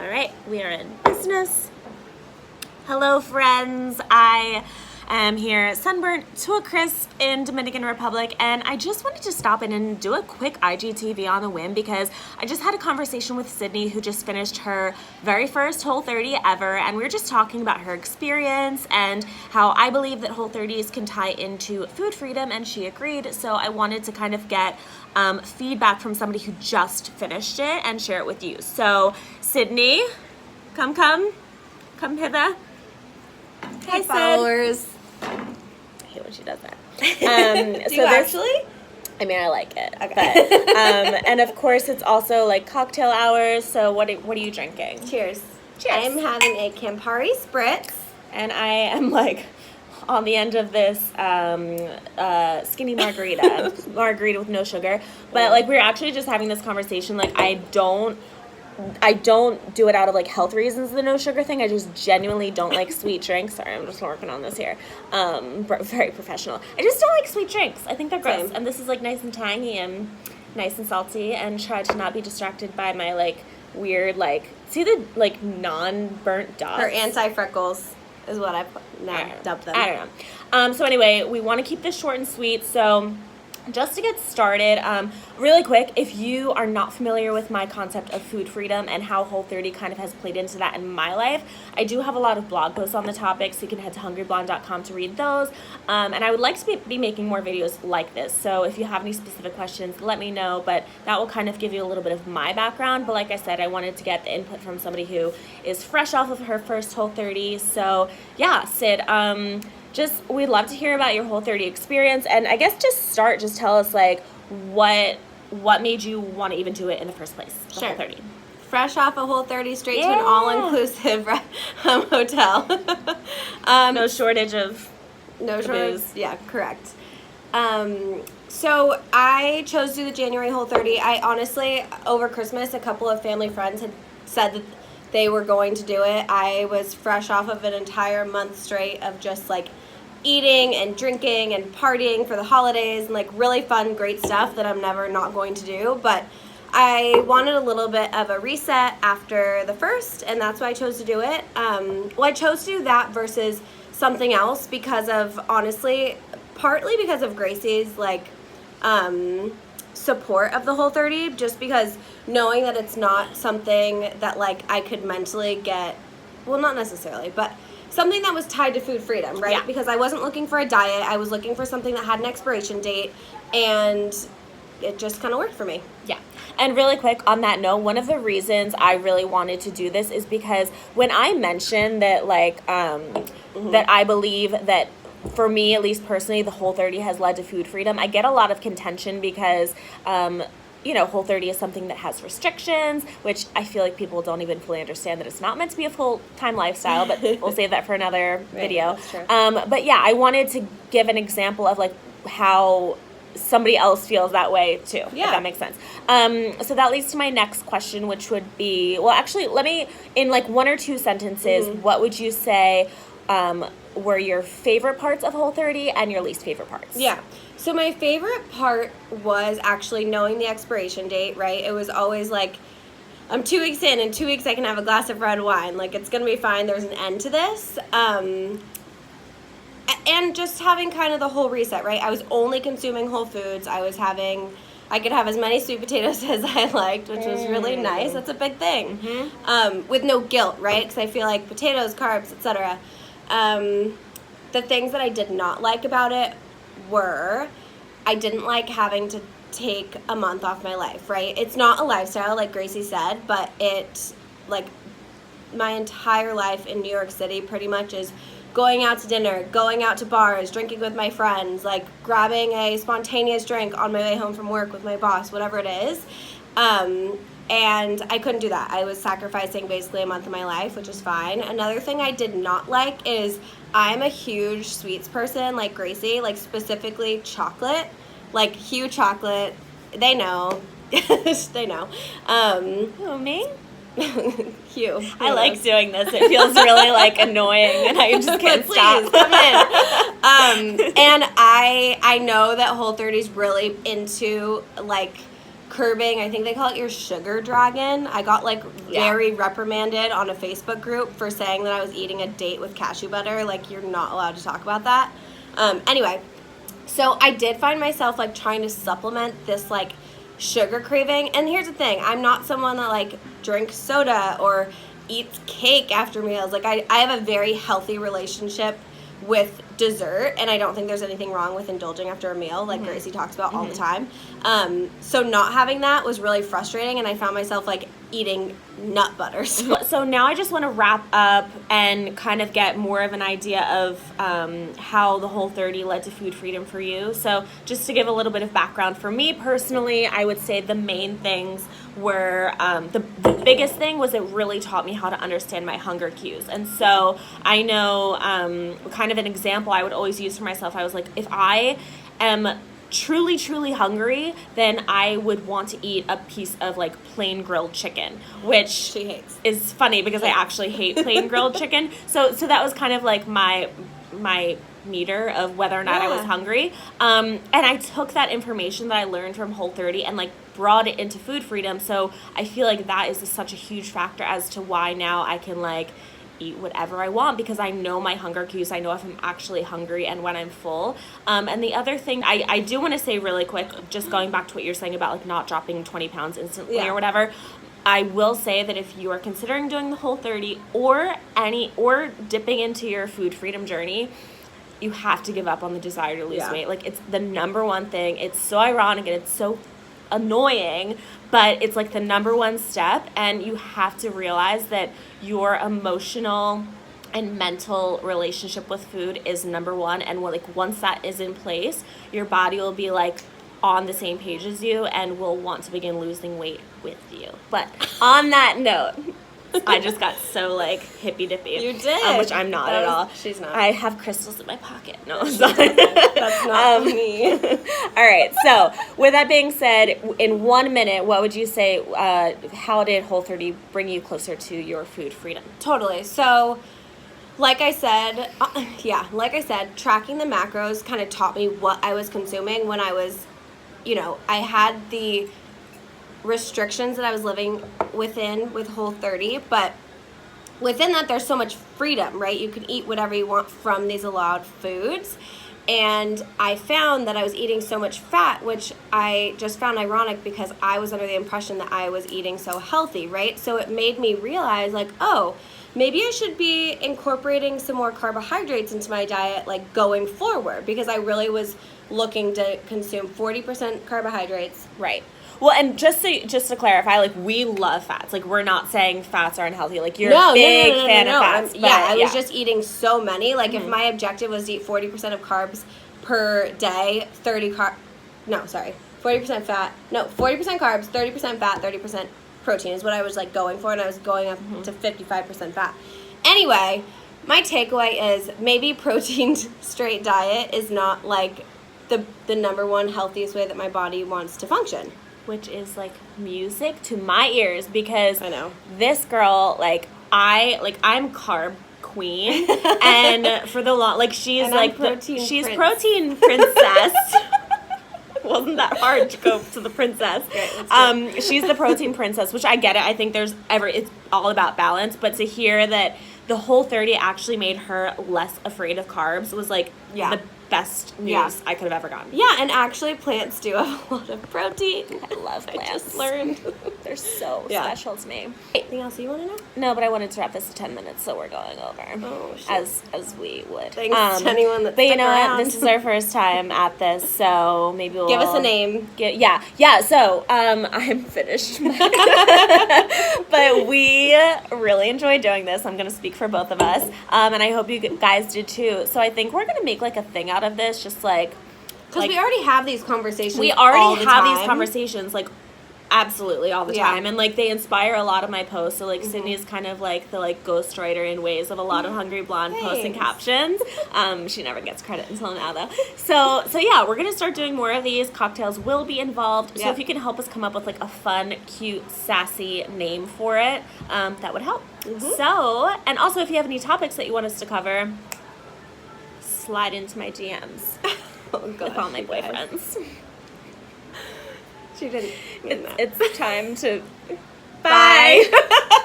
All right, we are in business. Hello, friends. I am here sunburnt to a crisp in Dominican Republic, and I just wanted to stop in and do a quick IGTV on a whim because I just had a conversation with Sydney, who just finished her very first Whole30 ever, and we were just talking about her experience and how I believe that Whole30s can tie into food freedom, and she agreed. So I wanted to kind of get feedback from somebody who just finished it and share it with you. So Sydney, come hither. Hey, followers. I hate when she does that. Do you actually? I mean, I like it. Okay. But, and of course, it's also like cocktail hours. So what are you drinking? Cheers. Cheers. I'm having a Campari Spritz. And I am like on the end of this skinny margarita with no sugar. But like we were actually just having this conversation. Like I don't do it out of like health reasons, the no sugar thing. I just genuinely don't like sweet drinks. Sorry, I'm just working on this here. Very professional. I just don't like sweet drinks. I think they're gross. Same. And this is like nice and tangy and nice and salty, and try to not be distracted by my like weird like, see the like non-burnt dots? Her anti-freckles is what I dubbed them. I don't know. So anyway, we want to keep this short and sweet. So just to get started, really quick, if you are not familiar with my concept of food freedom and how Whole30 kind of has played into that in my life, I do have a lot of blog posts on the topic, so you can head to hungryblonde.com to read those. And I would like to be making more videos like this. So if you have any specific questions, let me know, but that will kind of give you a little bit of my background. But like I said, I wanted to get the input from somebody who is fresh off of her first Whole30. So yeah, Sid, we'd love to hear about your Whole30 experience, and I guess just tell us like what made you want to even do it in the first place. Sure. Whole30. Fresh off a Whole30 straight to an all-inclusive hotel. No shortage of booze. Yeah, correct. So I chose to do the January Whole30. I honestly, over Christmas, a couple of family friends had said that they were going to do it. I was fresh off of an entire month straight of just like eating and drinking and partying for the holidays and like really fun, great stuff that I'm never not going to do. But I wanted a little bit of a reset after the first, and that's why I chose to do it. I chose to do that versus something else because of, honestly, partly because of Gracie's like support of the Whole30, just because knowing that it's not something that like I could mentally get, well, not necessarily, but something that was tied to food freedom, right? Yeah. Because I wasn't looking for a diet. I was looking for something that had an expiration date, and it just kind of worked for me. Yeah. And really quick on that note, one of the reasons I really wanted to do this is because when I mentioned that like that I believe that for me, at least personally, the Whole30 has led to food freedom, I get a lot of contention because Whole30 is something that has restrictions, which I feel like people don't even fully understand that it's not meant to be a full-time lifestyle, but we'll save that for another video. That's true. But yeah, I wanted to give an example of like how somebody else feels that way too, if that makes sense. So that leads to my next question, which would be, well, actually, let me, in like one or two sentences, what would you say were your favorite parts of Whole30 and your least favorite parts? Yeah. So my favorite part was actually knowing the expiration date, right? It was always like, I'm 2 weeks in 2 weeks I can have a glass of red wine. Like, it's going to be fine. There's an end to this. And just having kind of the whole reset, right? I was only consuming whole foods. I could have as many sweet potatoes as I liked, which was really nice. That's a big thing. With no guilt, right? Because I feel like potatoes, carbs, etc. The things that I did not like about it were, I didn't like having to take a month off my life, right? It's not a lifestyle like Gracie said, but it, like, my entire life in New York City pretty much is going out to dinner, going out to bars, drinking with my friends, like grabbing a spontaneous drink on my way home from work with my boss, whatever it is. And I couldn't do that. I was sacrificing basically a month of my life, which is fine. Another thing I did not like is I'm a huge sweets person, like Gracie, like specifically chocolate, like huge chocolate. They know. They know. Who, me? Hugh. I like doing this. It feels really like annoying, and I just can't stop. Come in. And I know that Whole30's really into like curbing, I think they call it your sugar dragon. I got like very reprimanded on a Facebook group for saying that I was eating a date with cashew butter. Like, you're not allowed to talk about that. Anyway, so I did find myself like trying to supplement this like sugar craving. And here's the thing, I'm not someone that like drinks soda or eats cake after meals. Like, I have a very healthy relationship with dessert, and I don't think there's anything wrong with indulging after a meal, like Gracie talks about all the time. So not having that was really frustrating, and I found myself like eating nut butters. So now I just want to wrap up and kind of get more of an idea of how the Whole30 led to food freedom for you. So just to give a little bit of background for me personally, I would say the main things were the biggest thing was it really taught me how to understand my hunger cues. And so I know kind of an example I would always use for myself, I was like, if I am truly hungry, then I would want to eat a piece of like plain grilled chicken, which she hates. Is funny because I actually hate plain grilled chicken. So that was kind of like my meter of whether or not I was hungry. And I took that information that I learned from Whole30 and like brought it into food freedom. So I feel like that is such a huge factor as to why now I can like eat whatever I want, because I know my hunger cues. I know if I'm actually hungry and when I'm full. And the other thing I do want to say really quick, just going back to what you're saying about like not dropping 20 pounds instantly or whatever, I will say that if you are considering doing the Whole30 or dipping into your food freedom journey, you have to give up on the desire to lose weight. Like, it's the number one thing. It's so ironic and it's so annoying, but it's like the number one step, and you have to realize that your emotional and mental relationship with food is number one, and like once that is in place, your body will be like on the same page as you and will want to begin losing weight with you. But on that note, I just got so like hippy dippy. You did, which I'm not at all. She's not. I have crystals in my pocket. No, I'm sorry. That's not me. All right. So with that being said, in 1 minute, what would you say? How did Whole30 bring you closer to your food freedom? Totally. So, like I said, tracking the macros kind of taught me what I was consuming when I was, I had the restrictions that I was living within with Whole30, but within that there's so much freedom, right? You can eat whatever you want from these allowed foods, and I found that I was eating so much fat, which I just found ironic because I was under the impression that I was eating so healthy, right? So it made me realize like, oh, maybe I should be incorporating some more carbohydrates into my diet like going forward, because I really was looking to consume 40% carbohydrates. Right. Well, and just to clarify, like, we love fats. Like, we're not saying fats are unhealthy. Like, you're a big fan of fats. I was just eating so many. Like, if my objective was to eat 40% of carbs per day, 40% fat. No, 40% carbs, 30% fat, 30% protein is what I was, like, going for. And I was going up to 55% fat. Anyway, my takeaway is maybe protein straight diet is not, like, the number one healthiest way that my body wants to function. Which is like music to my ears, because I know this girl, I'm carb queen, and for the long, like, she's and like she's protein princess. Wasn't that hard to go to the princess? She's the protein princess, which I get it. I think it's all about balance, but to hear that the Whole30 actually made her less afraid of carbs was like the best news I could have ever gotten. Yeah, and actually plants do have a lot of protein. I love plants. I just learned. They're so special to me. Anything else you want to know? No, but I wanted to wrap this to 10 minutes, so we're going over. Oh, shit. As we would. Thanks to anyone that But you stuck know around. what? This is our first time at this, so maybe we'll... Give us a name. So, I'm finished. But we really enjoyed doing this. I'm going to speak for both of us, and I hope you guys did too. So I think we're going to make like a thing out of this, just like... Because we already have these conversations. We already have these conversations, like, absolutely all the time, and like they inspire a lot of my posts. So like Sydney's kind of like the like ghostwriter in ways of a lot of Hungry Blonde posts and captions. She never gets credit until now though. So yeah, we're gonna start doing more of these. Cocktails will be involved. So if you can help us come up with like a fun, cute, sassy name for it, that would help. So, and also if you have any topics that you want us to cover, slide into my DMs with all my boyfriends. She didn't mean that. It's time to Bye.